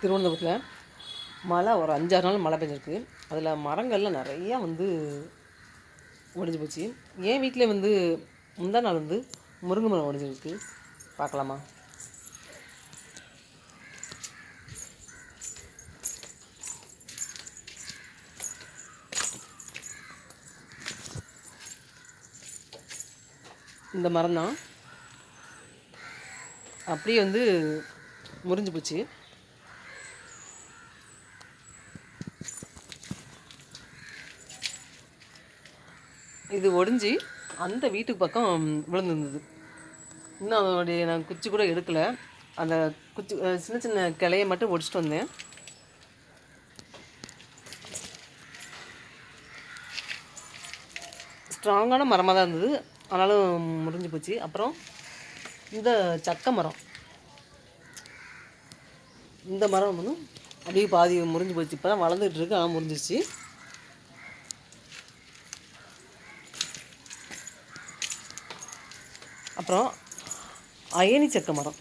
திருவனந்தபுரத்தில் மழை ஒரு 5-6 நாள் மழை பெஞ்சிருக்கு. அதில் மரங்கள்லாம் நிறையா ஒடிஞ்சு போச்சு. என் வீட்டில் முந்தா நாள் முருங்கை மரம் ஒடிஞ்சிருக்கு. பார்க்கலாமா? இந்த மரம் தான் அப்படியே முறிஞ்சு போச்சு. இது ஒடிஞ்சு அந்த வீட்டுக்கு பக்கம் விழுந்துருந்தது. இன்னும் அதோடைய நான் குச்சி கூட எடுக்கலை. அந்த குச்சி சின்ன சின்ன கிளையை மட்டும் ஒடிச்சிட்டு வந்தேன். ஸ்ட்ராங்கான மரமாக தான் இருந்தது, ஆனாலும் முறிஞ்சு போச்சு. அப்புறம் இந்த சக்கை மரம், இந்த மரம் அப்படியே பாதி முறிஞ்சு போச்சு. இப்போ தான் வளர்ந்துட்டு இருக்கு, ஆனால் முறிஞ்சிச்சு. அப்புறம் அயனி சக்கை மரம்,